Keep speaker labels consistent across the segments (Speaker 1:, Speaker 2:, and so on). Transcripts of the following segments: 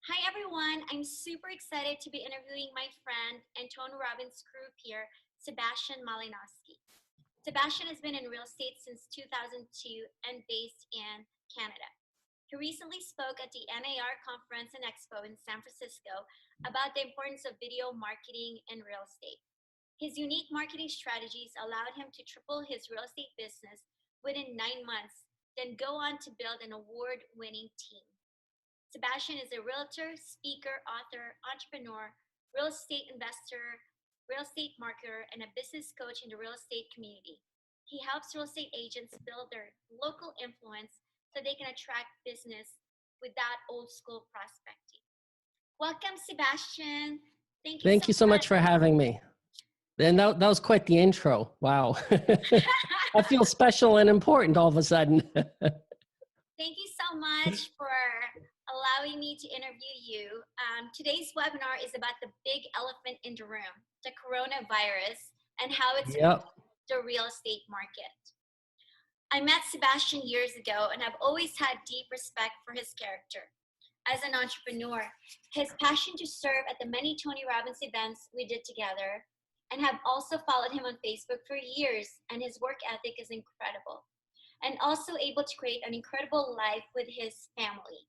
Speaker 1: Hi everyone, I'm super excited to be interviewing my friend and Tony Robbins crew peer, Sebastian Malinowski. Sebastian has been in real estate since 2002 and based in Canada. He recently spoke at the NAR Conference and Expo in San Francisco about the importance of video marketing in real estate. His unique marketing strategies allowed him to triple his real estate business within 9 months, then go on to build an award-winning team. Sebastian is a realtor, speaker, author, entrepreneur, real estate investor, real estate marketer, and a business coach in the real estate community. He helps real estate agents build their local influence so they can attract business without old school prospecting. Welcome, Sebastian. Thank you so
Speaker 2: Thank you so
Speaker 1: much.
Speaker 2: much for having me. And that was quite the intro. Wow. I feel special and important all of a sudden.
Speaker 1: Thank you so much for allowing me to interview you. Today's webinar is about the big elephant in the room, the coronavirus, and how it's
Speaker 2: Yep.
Speaker 1: the real estate market. I met Sebastian years ago and have always had deep respect for his character. As an entrepreneur, his passion to serve at the many Tony Robbins events we did together, and have also followed him on Facebook for years, and his work ethic is incredible. And also able to create an incredible life with his family.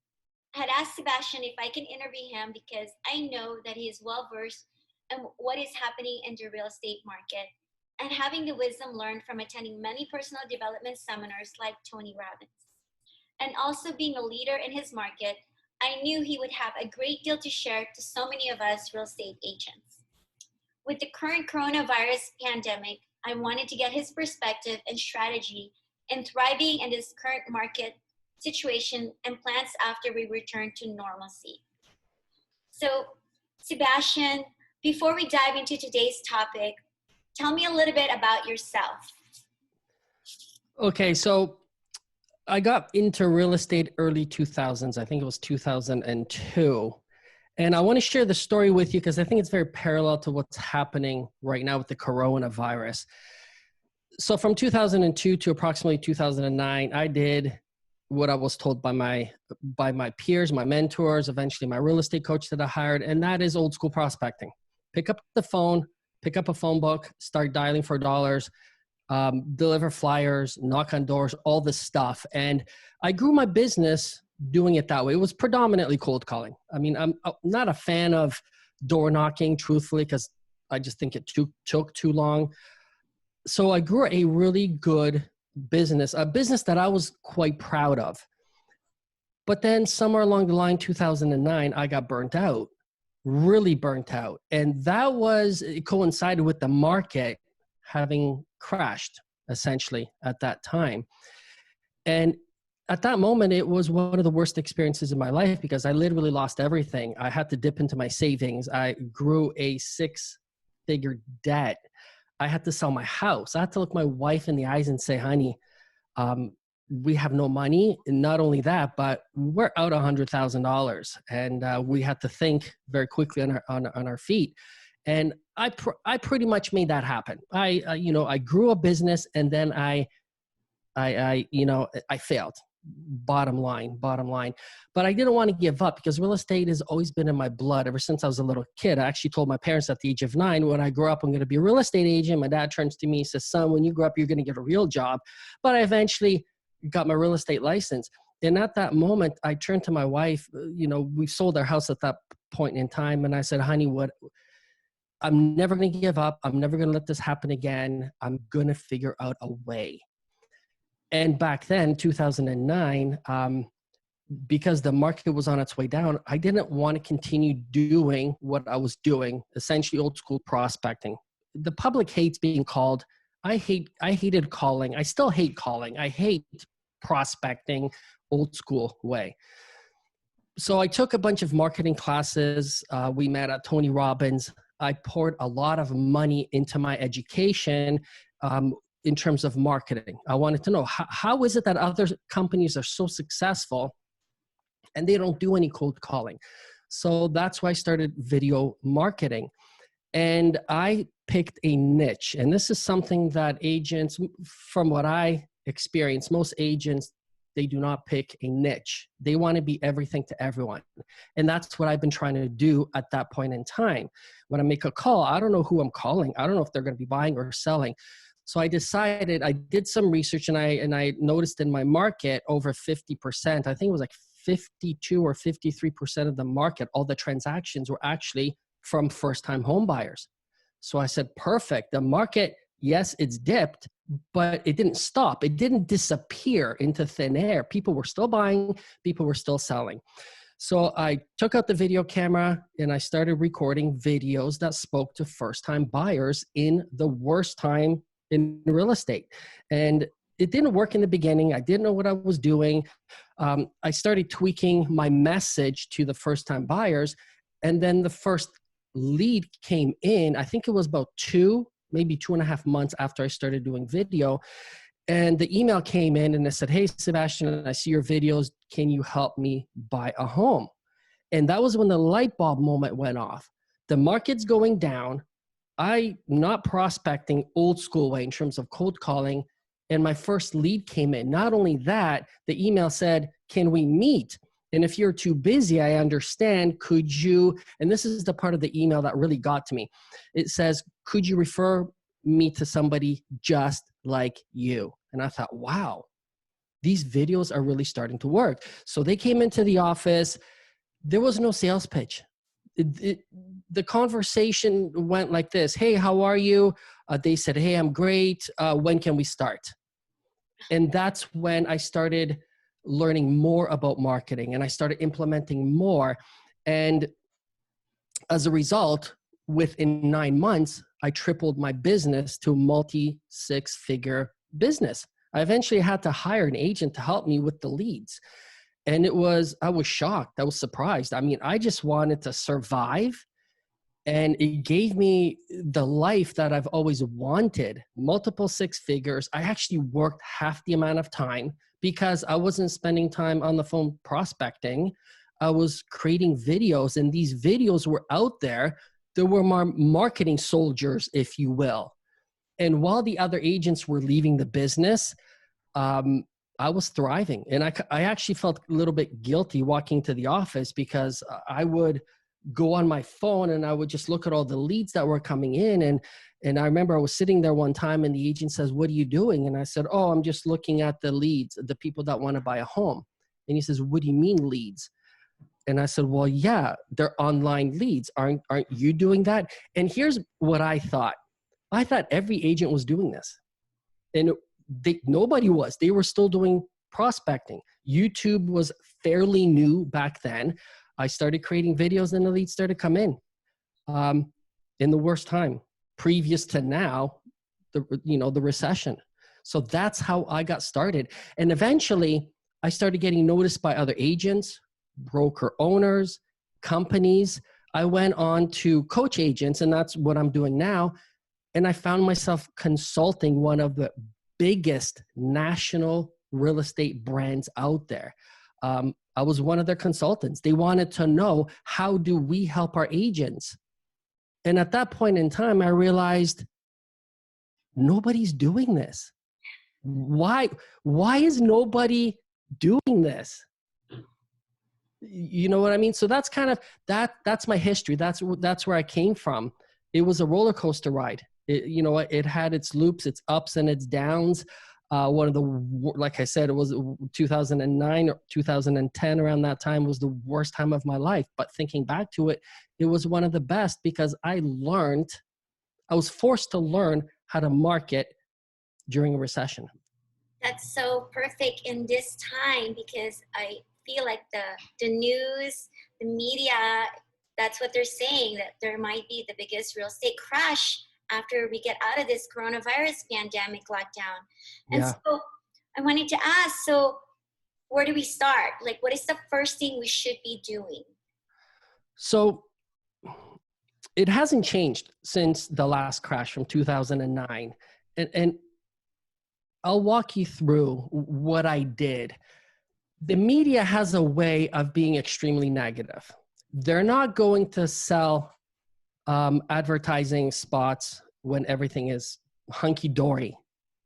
Speaker 1: I had asked Sebastian if I can interview him because I know that he is well versed in what is happening in the real estate market and having the wisdom learned from attending many personal development seminars like Tony Robbins. And also being a leader in his market, I knew he would have a great deal to share to so many of us real estate agents. With the current coronavirus pandemic, I wanted to get his perspective and strategy in thriving in this current market situation and plans after we return to normalcy. So, Sebastian, before we dive into today's topic, tell me a little bit about yourself.
Speaker 2: Okay, so I got into real estate early 2000s. I think it was 2002. And I want to share the story with you because I think it's very parallel to what's happening right now with the coronavirus. So from 2002 to approximately 2009, I did what I was told by my peers, my mentors, eventually my real estate coach that I hired, and that is old school prospecting. Pick up the phone, pick up a phone book, start dialing for dollars, deliver flyers, knock on doors, all this stuff. And I grew my business doing it that way. It was predominantly cold calling. I mean, I'm not a fan of door knocking, truthfully, because I just think it took too long. So I grew a really good business, a business that I was quite proud of. But then somewhere along the line, 2009, I got burnt out, really burnt out. And it coincided with the market having crashed, essentially, at that time. And at that moment, it was one of the worst experiences in my life because I literally lost everything. I had to dip into my savings. I grew a 6-figure debt. I had to sell my house. I had to look my wife in the eyes and say, honey, we have no money. And not only that, but we're out $100,000. And we had to think very quickly on our feet. And I pretty much made that happen. I grew a business and then I failed. Bottom line. But I didn't want to give up because real estate has always been in my blood ever since I was a little kid. I actually told my parents at the age of 9, when I grow up, I'm going to be a real estate agent. My dad turns to me and says, son, when you grow up, you're going to get a real job. But I eventually got my real estate license. And at that moment, I turned to my wife. We sold our house at that point in time. And I said, honey, I'm never going to give up. I'm never going to let this happen again. I'm going to figure out a way. And back then, 2009, because the market was on its way down, I didn't want to continue doing what I was doing, essentially old school prospecting. The public hates being called. I hated calling. I still hate calling. I hate prospecting old school way. So I took a bunch of marketing classes. We met at Tony Robbins. I poured a lot of money into my education in terms of marketing. I wanted to know, how is it that other companies are so successful and they don't do any cold calling? So that's why I started video marketing. And I picked a niche. And this is something that agents, from what I experience, most agents, They do not pick a niche. They want to be everything to everyone. And that's what I've been trying to do at that point in time. When I make a call, I don't know who I'm calling. I don't know if they're going to be buying or selling. So I decided, I did some research, and I noticed in my market over 50%, I think it was like 52 or 53% of the market, all the transactions were actually from first-time home buyers. So I said, perfect. The market, yes, it's dipped, but it didn't stop. It didn't disappear into thin air. People were still buying, people were still selling. So I took out the video camera and I started recording videos that spoke to first-time buyers in the worst time in real estate. And it didn't work in the beginning. I didn't know what I was doing. I started tweaking my message to the first-time buyers. And then the first lead came in, I think it was about maybe 2.5 months after I started doing video. And the email came in and it said, hey, Sebastian, I see your videos. Can you help me buy a home? And that was when the light bulb moment went off. The market's going down. I'm not prospecting old school way in terms of cold calling. And my first lead came in. Not only that, the email said, can we meet? And if you're too busy, I understand, could you, and this is the part of the email that really got to me. It says, could you refer me to somebody just like you? And I thought, wow, these videos are really starting to work. So they came into the office. There was no sales pitch. The conversation went like this. Hey, how are you? They said, hey, I'm great. When can we start? And that's when I started learning more about marketing and I started implementing more. And as a result, within 9 months, I tripled my business to a multi-six-figure business. I eventually had to hire an agent to help me with the leads. And I was shocked. I was surprised. I mean, I just wanted to survive. And it gave me the life that I've always wanted, multiple six figures. I actually worked half the amount of time because I wasn't spending time on the phone prospecting. I was creating videos, and these videos were out there. There were my marketing soldiers, if you will. And while the other agents were leaving the business, I was thriving. And I actually felt a little bit guilty walking to the office because I would go on my phone and I would just look at all the leads that were coming in. And I remember I was sitting there one time and the agent says, what are you doing? And I said, oh, I'm just looking at the leads, the people that want to buy a home. And he says, what do you mean leads? And I said, well, yeah, they're online leads. Aren't you doing that? And here's what I thought. I thought every agent was doing this. And nobody was. They were still doing prospecting. YouTube was fairly new back then. I started creating videos and the leads started to come in the worst time, previous to now, the recession. So that's how I got started. And eventually I started getting noticed by other agents, broker owners, companies. I went on to coach agents, and that's what I'm doing now. And I found myself consulting one of the biggest national real estate brands out there. I was one of their consultants. They wanted to know, how do we help our agents? And at that point in time, I realized nobody's doing this. Why is nobody doing this? You know what I mean? So that's kind of, that's my history. That's where I came from. It was a roller coaster ride. It had its loops, its ups and its downs. Like I said, it was 2009 or 2010, around that time was the worst time of my life. But thinking back to it, it was one of the best because I was forced to learn how to market during a recession.
Speaker 1: That's so perfect in this time because I feel like the news, the media, that's what they're saying, that there might be the biggest real estate crash after we get out of this coronavirus pandemic lockdown. And so I wanted to ask, so where do we start? Like, what is the first thing we should be doing?
Speaker 2: So it hasn't changed since the last crash from 2009. And I'll walk you through what I did. The media has a way of being extremely negative. They're not going to sell advertising spots when everything is hunky-dory.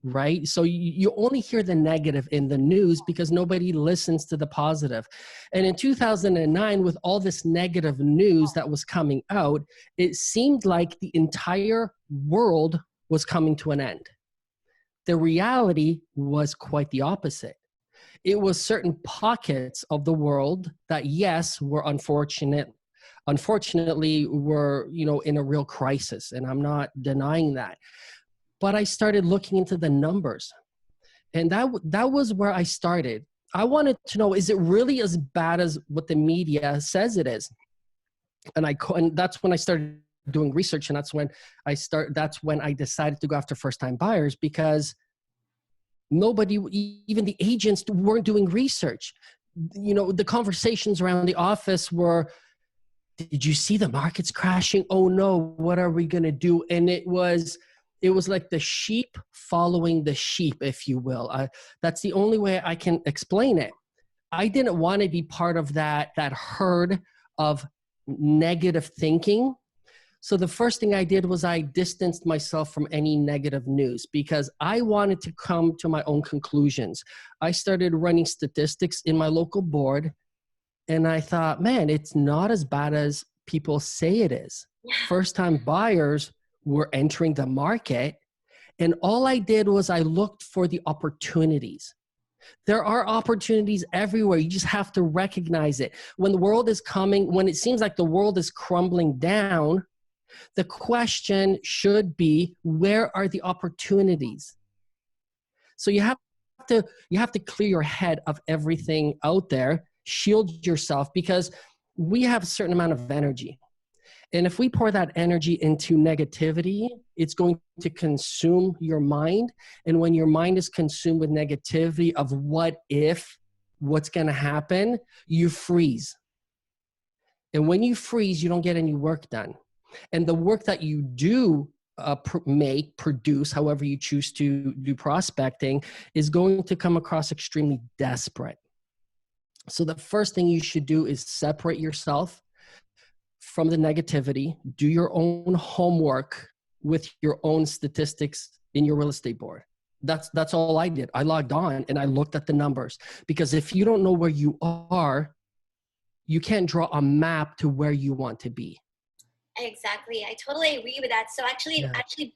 Speaker 2: right? So you only hear the negative in the news because nobody listens to the positive. And in 2009, with all this negative news that was coming out, it seemed like the entire world was coming to an end. The reality was quite the opposite. It was certain pockets of the world that, yes, were unfortunately were, in a real crisis. And I'm not denying that. But I started looking into the numbers. And that was where I started. I wanted to know, is it really as bad as what the media says it is? And that's when I started doing research. And that's when I decided to go after first-time buyers, because nobody, even the agents, weren't doing research. The conversations around the office were, did you see the markets crashing? Oh no, what are we going to do? And it was like the sheep following the sheep, if you will. That's the only way I can explain it. I didn't want to be part of that herd of negative thinking. So the first thing I did was I distanced myself from any negative news, because I wanted to come to my own conclusions. I started running statistics in my local board, and I thought, man, it's not as bad as people say it is. First-time buyers were entering the market, and all I did was I looked for the opportunities. There are opportunities everywhere. You just have to recognize it. When it seems like the world is crumbling down, the question should be, where are the opportunities? So you have to clear your head of everything out there, shield yourself, because we have a certain amount of energy. And if we pour that energy into negativity, it's going to consume your mind. And when your mind is consumed with negativity of what's going to happen, you freeze. And when you freeze, you don't get any work done. And the work that you do produce, however you choose to do prospecting, is going to come across extremely desperate. So the first thing you should do is separate yourself from the negativity. Do your own homework with your own statistics in your real estate board. That's all I did. I logged on and I looked at the numbers, because if you don't know where you are, you can't draw a map to where you want to be.
Speaker 1: Exactly. I totally agree with that. So actually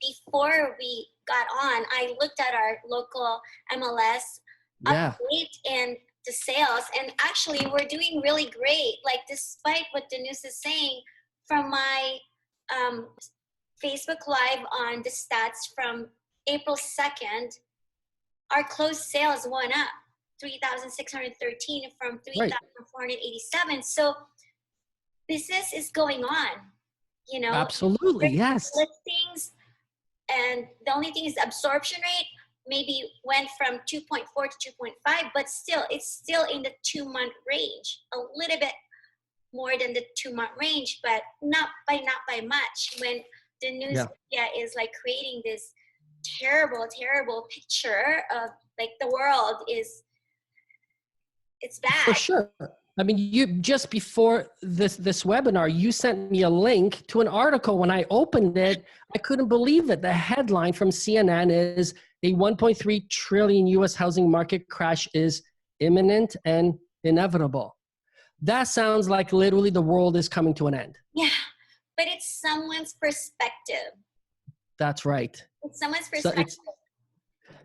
Speaker 1: before we got on, I looked at our local MLS update and the sales, and actually we're doing really great. Like, despite what the news is saying, from my Facebook Live on the stats from April 2nd, our closed sales went up 3,613 from 3,487. So business is going on.
Speaker 2: Absolutely, yes.
Speaker 1: Listings, and the only thing is the absorption rate maybe went from 2.4 to 2.5, but still, it's still in the 2-month range, a little bit more than the 2-month range, but not by much. When the news media is like creating this terrible picture of like the world it's bad.
Speaker 2: For sure. I mean, you just before this webinar, you sent me a link to an article. When I opened it, I couldn't believe it. The headline from CNN is, a 1.3 trillion U.S. housing market crash is imminent and inevitable. That sounds like literally the world is coming to an end.
Speaker 1: Yeah, but it's someone's perspective.
Speaker 2: That's right.
Speaker 1: It's someone's perspective.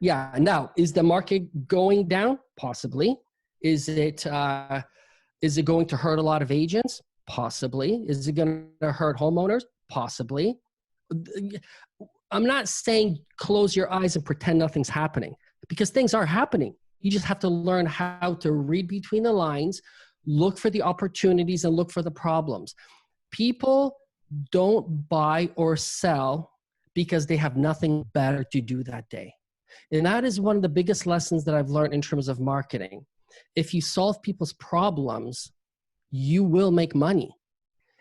Speaker 2: Now, is the market going down? Possibly. Is it going to hurt a lot of agents? Possibly. Is it going to hurt homeowners? Possibly. I'm not saying close your eyes and pretend nothing's happening, because things are happening. You just have to learn how to read between the lines, look for the opportunities, and look for the problems. People don't buy or sell because they have nothing better to do that day. And that is one of the biggest lessons that I've learned in terms of marketing. If you solve people's problems, you will make money.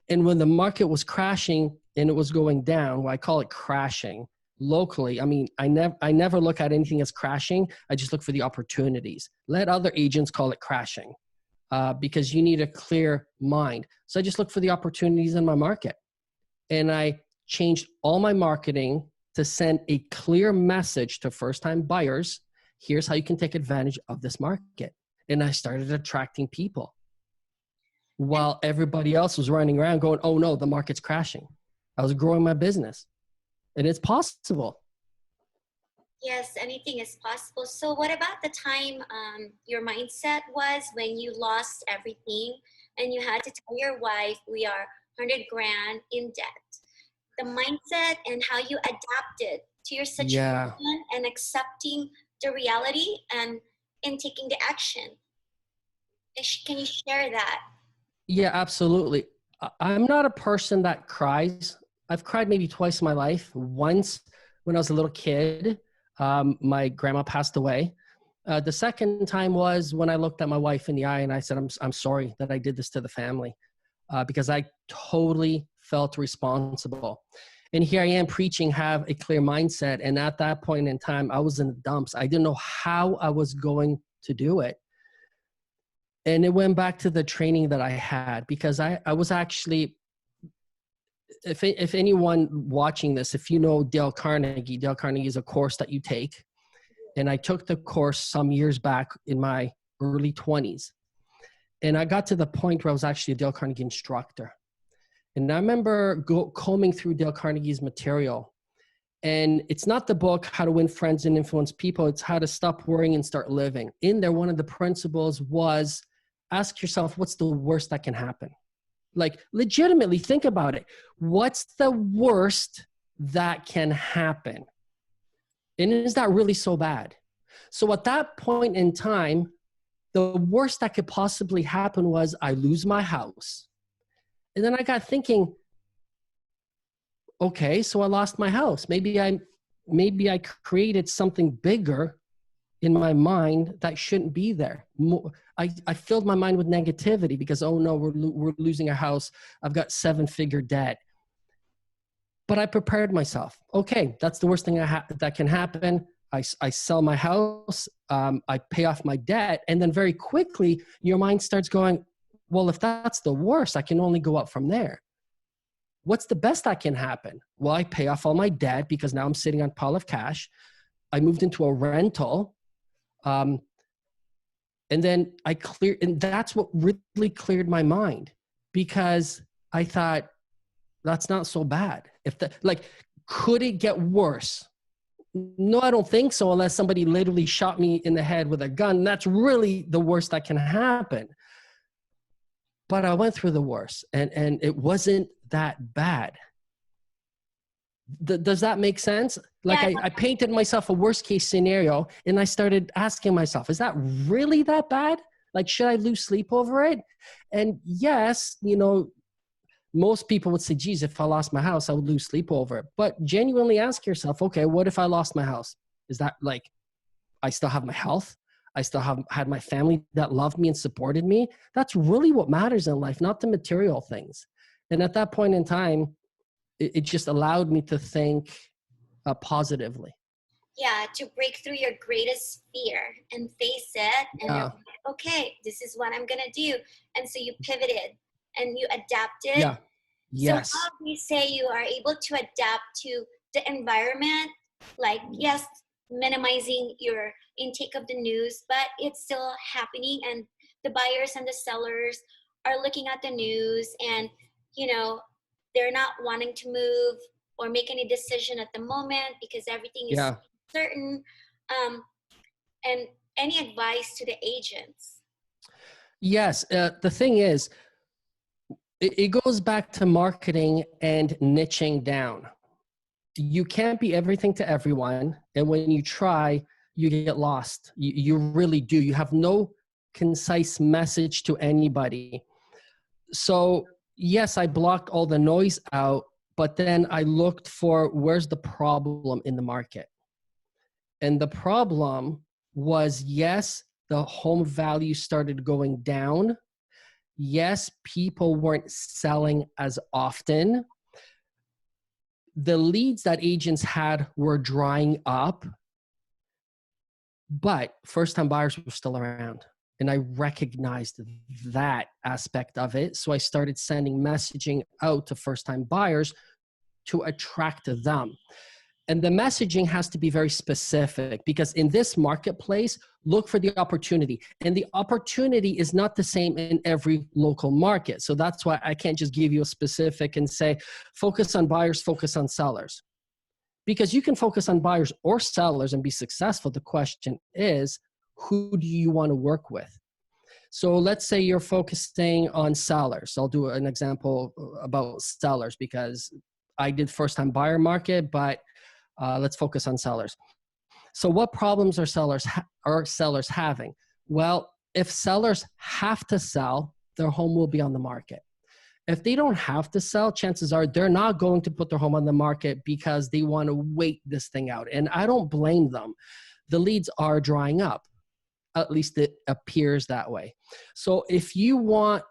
Speaker 2: And when the market was crashing and it was going down, well, I call it crashing locally. I mean, I never look at anything as crashing. I just look for the opportunities. Let other agents call it crashing because you need a clear mind. So I just look for the opportunities in my market. And I changed all my marketing to send a clear message to first-time buyers. Here's how you can take advantage of this market. And I started attracting people while everybody else was running around going, oh no, the market's crashing. I was growing my business, and it's possible.
Speaker 1: Yes, anything is possible. So what about the time your mindset was when you lost everything and you had to tell your wife, we are 100 grand in debt? The mindset and how you adapted to your situation
Speaker 2: Yeah.
Speaker 1: and accepting the reality and in taking the action. Can you share that?
Speaker 2: Yeah, absolutely. I'm not a person that cries. I've cried maybe twice in my life. Once when I was a little kid, my grandma passed away. The second time was when I looked at my wife in the eye and I said, I'm sorry that I did this to the family, because I totally felt responsible. And here I am preaching, have a clear mindset. And at that point in time, I was in the dumps. I didn't know how I was going to do it. And it went back to the training that I had, because I was actually, if anyone watching this, if you know Dale Carnegie is a course that you take. And I took the course some years back in my early 20s. And I got to the point where I was actually a Dale Carnegie instructor. And I remember combing through Dale Carnegie's material. And it's not the book, How to Win Friends and Influence People. It's How to Stop Worrying and Start Living. In there, one of the principles was, ask yourself, what's the worst that can happen? Like, legitimately think about it. What's the worst that can happen? And is that really so bad? So at that point in time, the worst that could possibly happen was I lose my house. And then I got thinking, okay, so I lost my house. Maybe I created something bigger in my mind that shouldn't be there. I filled my mind with negativity because, oh no, we're losing our house. I've got 7-figure debt. But I prepared myself. Okay, that's the worst thing that can happen. I sell my house, I pay off my debt, and then very quickly your mind starts going, well, if that's the worst, I can only go up from there. What's the best that can happen? Well, I pay off all my debt because now I'm sitting on a pile of cash. I moved into a rental, and then and that's what really cleared my mind, because I thought, that's not so bad. Could it get worse? No, I don't think so, unless somebody literally shot me in the head with a gun. That's really the worst that can happen. But I went through the worst, and it wasn't that bad. Does that make sense? Like,
Speaker 1: Yeah.
Speaker 2: I painted myself a worst case scenario, and I started asking myself, is that really that bad? Like, should I lose sleep over it? And yes, most people would say, geez, if I lost my house, I would lose sleep over it. But genuinely ask yourself, okay, what if I lost my house? Is that like, I still have my health? I still had my family that loved me and supported me? That's really what matters in life, not the material things. And at that point in time, it just allowed me to think positively.
Speaker 1: Yeah, to break through your greatest fear and face it and
Speaker 2: Yeah.
Speaker 1: okay, this is what I'm gonna do. And so you pivoted and you adapted.
Speaker 2: Yeah.
Speaker 1: So
Speaker 2: Yes.
Speaker 1: how do you say you are able to adapt to the environment? Like, yes, minimizing your intake of the news, but it's still happening, and the buyers and the sellers are looking at the news, and they're not wanting to move or make any decision at the moment because everything is
Speaker 2: Yeah.
Speaker 1: certain. And any advice to the agents?
Speaker 2: Yes. The thing is, it goes back to marketing and niching down. You can't be everything to everyone. And when you try, you get lost. You really do. You have no concise message to anybody. So yes, I blocked all the noise out, but then I looked for where's the problem in the market. And the problem was, yes, the home value started going down. Yes, people weren't selling as often. The leads that agents had were drying up, but first-time buyers were still around. And I recognized that aspect of it. So I started sending messaging out to first-time buyers to attract them. And the messaging has to be very specific, because in this marketplace, look for the opportunity. And the opportunity is not the same in every local market. So that's why I can't just give you a specific and say, focus on buyers, focus on sellers. Because you can focus on buyers or sellers and be successful. The question is, who do you want to work with? So let's say you're focusing on sellers. I'll do an example about sellers because I did first-time buyer market, but let's focus on sellers. So what problems are sellers having? Well, if sellers have to sell, their home will be on the market. If they don't have to sell, chances are they're not going to put their home on the market because they want to wait this thing out. And I don't blame them. The leads are drying up. At least it appears that way. So if you want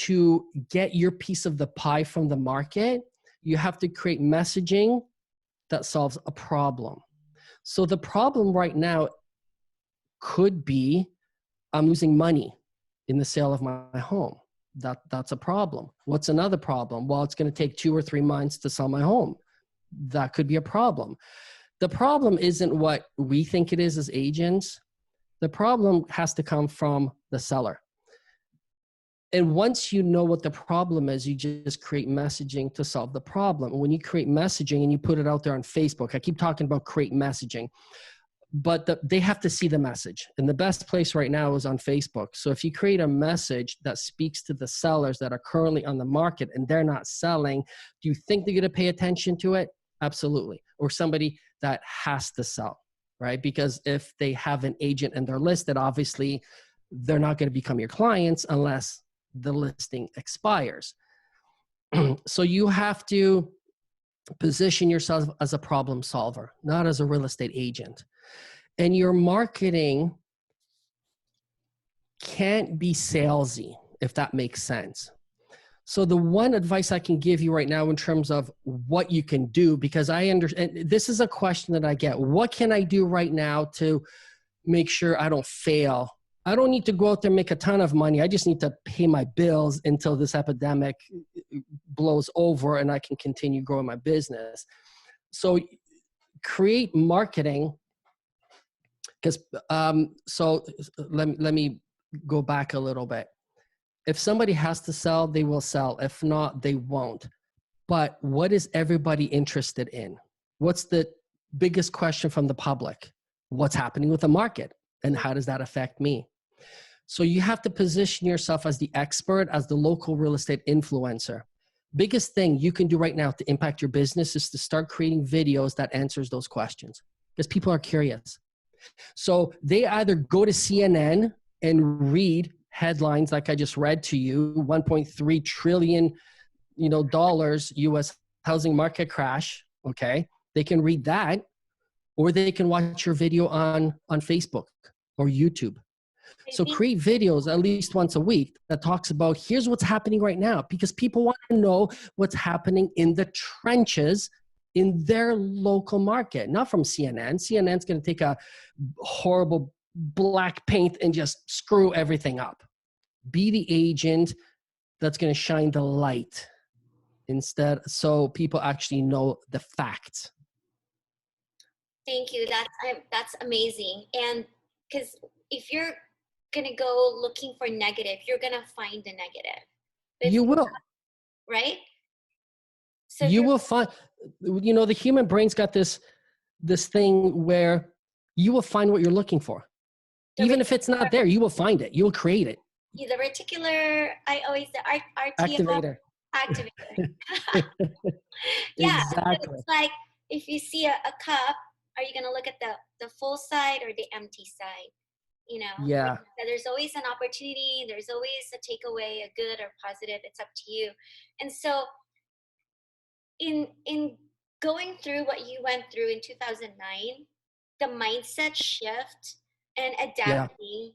Speaker 2: to get your piece of the pie from the market, you have to create messaging that solves a problem. So the problem right now could be I'm losing money in the sale of my home. That's a problem. What's another problem? Well, it's going to take 2 or 3 months to sell my home. That could be a problem. The problem isn't what we think it is as agents. The problem has to come from the seller. And once you know what the problem is, you just create messaging to solve the problem. When you create messaging and you put it out there on Facebook, I keep talking about create messaging, but they have to see the message. And the best place right now is on Facebook. So if you create a message that speaks to the sellers that are currently on the market and they're not selling, do you think they're going to pay attention to it? Absolutely. Or somebody that has to sell, right? Because if they have an agent and they're listed, obviously they're not going to become your clients unless the listing expires. So you have to position yourself as a problem solver, not as a real estate agent. And your marketing can't be salesy, if that makes sense. So the one advice I can give you right now in terms of what you can do, because I understand this is a question that I get. What can I do right now to make sure I don't fail? I don't need to go out there and make a ton of money. I just need to pay my bills until this epidemic blows over and I can continue growing my business. So create marketing. Because so let me go back a little bit. If somebody has to sell, they will sell. If not, they won't. But what is everybody interested in? What's the biggest question from the public? What's happening with the market? And how does that affect me? So you have to position yourself as the expert, as the local real estate influencer. Biggest thing you can do right now to impact your business is to start creating videos that answers those questions, because people are curious. So they either go to CNN and read headlines like I just read to you, 1.3 trillion, dollars US housing market crash. Okay. They can read that, or they can watch your video on Facebook or YouTube. So create videos at least once a week that talks about here's what's happening right now, because people want to know what's happening in the trenches in their local market, not from CNN. CNN's going to take a horrible black paint and just screw everything up. Be the agent that's going to shine the light instead, so people actually know the facts.
Speaker 1: Thank you. That's amazing. And because if you're going to go looking for negative, you're going to find the negative.
Speaker 2: You will.
Speaker 1: Right? So
Speaker 2: you will find, the human brain's got this thing where you will find what you're looking for. Even if it's not there, you will find it. You will create it.
Speaker 1: The reticular, RTF
Speaker 2: activator.
Speaker 1: Yeah.
Speaker 2: Exactly.
Speaker 1: So it's like if you see a cup, are you going to look at the full side or the empty side?
Speaker 2: Yeah.
Speaker 1: So there's always an opportunity. There's always a takeaway, a good or positive. It's up to you. And so in going through what you went through in 2009, the mindset shift and adapting,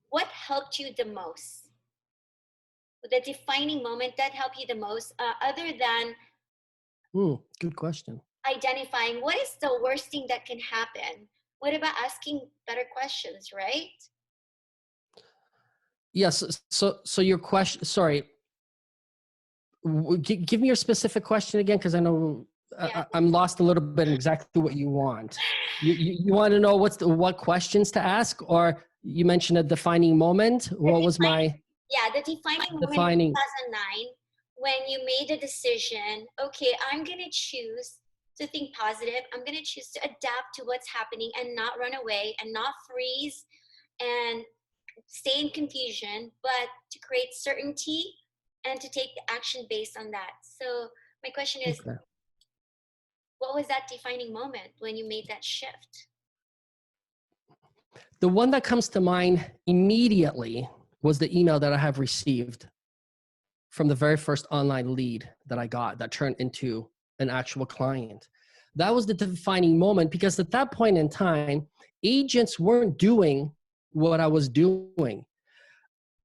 Speaker 1: what helped you the most? The defining moment that helped you the most, other than
Speaker 2: good question.
Speaker 1: Identifying what is the worst thing that can happen? What about asking better questions, right?
Speaker 2: Yes. So your question, sorry. Give me your specific question again, because I know
Speaker 1: Yeah.
Speaker 2: I'm lost a little bit in exactly what you want. You want to know what questions to ask, or you mentioned a defining moment. What was my
Speaker 1: Yeah, the defining moment in
Speaker 2: defining?
Speaker 1: 2009 when you made a decision, okay, I'm going to choose to think positive. I'm going to choose to adapt to what's happening and not run away and not freeze and stay in confusion, but to create certainty and to take the action based on that. So my question is,
Speaker 2: Okay.
Speaker 1: what was that defining moment when you made that shift?
Speaker 2: The one that comes to mind immediately was the email that I have received from the very first online lead that I got that turned into an actual client. That was the defining moment, because at that point in time, agents weren't doing what I was doing.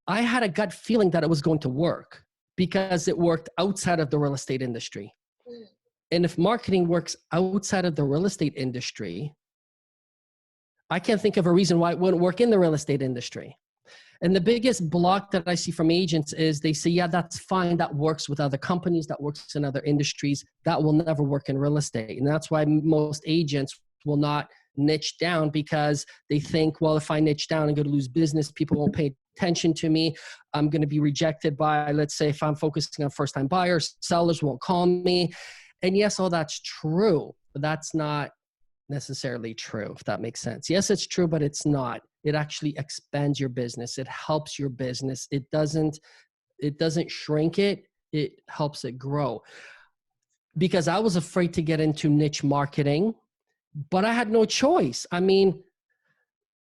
Speaker 2: I had a gut feeling that it was going to work because it worked outside of the real estate industry.
Speaker 1: Mm.
Speaker 2: And if marketing works outside of the real estate industry, I can't think of a reason why it wouldn't work in the real estate industry. And the biggest block that I see from agents is they say, yeah, that's fine. That works with other companies, that works in other industries. That will never work in real estate. And that's why most agents will not niche down, because they think, well, if I niche down, I'm going to lose business. People won't pay attention to me. I'm going to be rejected by, let's say, if I'm focusing on first-time buyers, sellers won't call me. And yes, all that's true, but that's not necessarily true, if that makes sense. Yes, it's true, but it's not. It actually expands your business. It helps your business. It doesn't shrink it. It helps it grow. Because I was afraid to get into niche marketing, but I had no choice. I mean,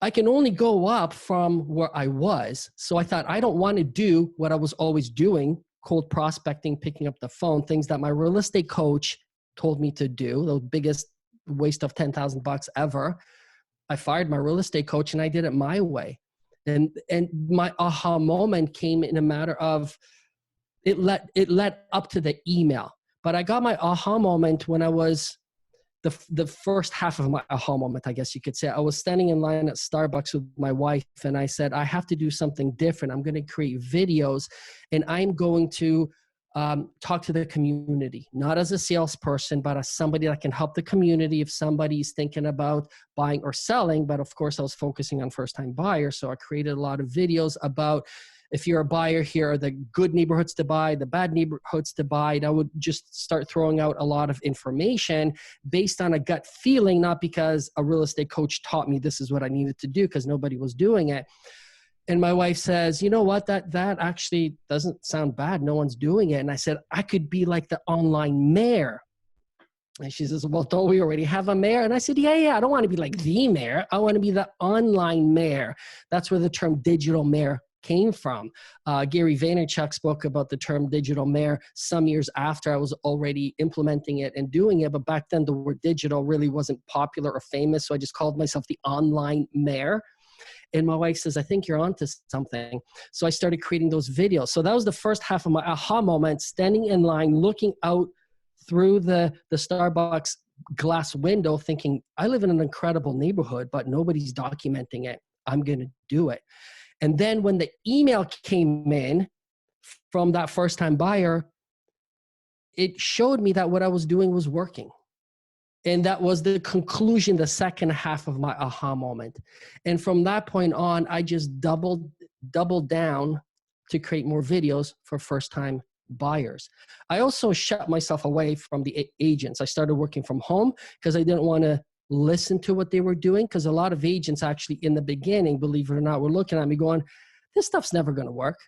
Speaker 2: I can only go up from where I was. So I thought, I don't want to do what I was always doing, cold prospecting, picking up the phone, things that my real estate coach told me to do, the biggest waste of $10,000 ever. I fired my real estate coach and I did it my way. And my aha moment came in a matter of, it led up to the email. But I got my aha moment when I was the first half of my aha moment, I guess you could say. I was standing in line at Starbucks with my wife and I said, I have to do something different. I'm going to create videos and I'm going to talk to the community, not as a salesperson, but as somebody that can help the community if somebody's thinking about buying or selling. But of course, I was focusing on first-time buyers. So I created a lot of videos about, if you're a buyer, here are the good neighborhoods to buy, the bad neighborhoods to buy. And I would just start throwing out a lot of information based on a gut feeling, not because a real estate coach taught me this is what I needed to do, because nobody was doing it. And my wife says, you know what, that actually doesn't sound bad. No one's doing it. And I said, I could be like the online mayor. And she says, well, don't we already have a mayor? And I said, yeah, I don't want to be like the mayor. I want to be the online mayor. That's where the term digital mayor came from. Gary Vaynerchuk spoke about the term digital mayor some years after I was already implementing it and doing it. But back then, the word digital really wasn't popular or famous. So I just called myself the online mayor. And my wife says, I think you're onto something. So I started creating those videos. So that was the first half of my aha moment, standing in line, looking out through the Starbucks glass window, thinking, I live in an incredible neighborhood, but nobody's documenting it. I'm going to do it. And then when the email came in from that first-time buyer, it showed me that what I was doing was working. And that was the conclusion, the second half of my aha moment. And from that point on, I just doubled down to create more videos for first-time buyers. I also shut myself away from the agents. I started working from home because I didn't want to listen to what they were doing, because a lot of agents actually in the beginning, believe it or not, were looking at me going, this stuff's never going to work.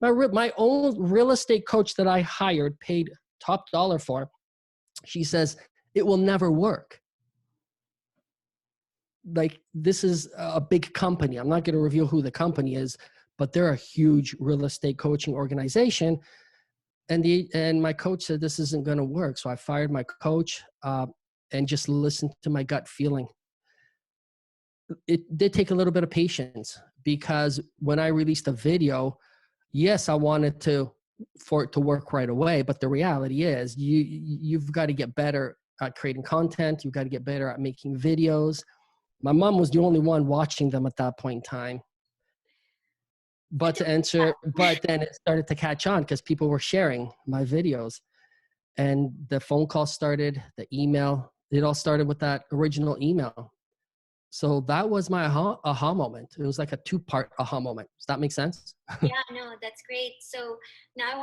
Speaker 2: My own real estate coach that I hired, paid top dollar for, she says, it will never work. Like, this is a big company. I'm not going to reveal who the company is, but they're a huge real estate coaching organization. And my coach said, this isn't going to work. So I fired my coach and just listened to my gut feeling. It did take a little bit of patience, because when I released a video, yes, I wanted for it to work right away. But the reality is you've got to get better at creating content. You've got to get better at making videos. My mom was the only one watching them at that point in time. but to answer, but then it started to catch on because people were sharing my videos, and the phone call started, the email, it all started with that original email. So that was my aha moment. It was like a 2-part aha moment. Does that make sense?
Speaker 1: Yeah, no, that's great. So now I want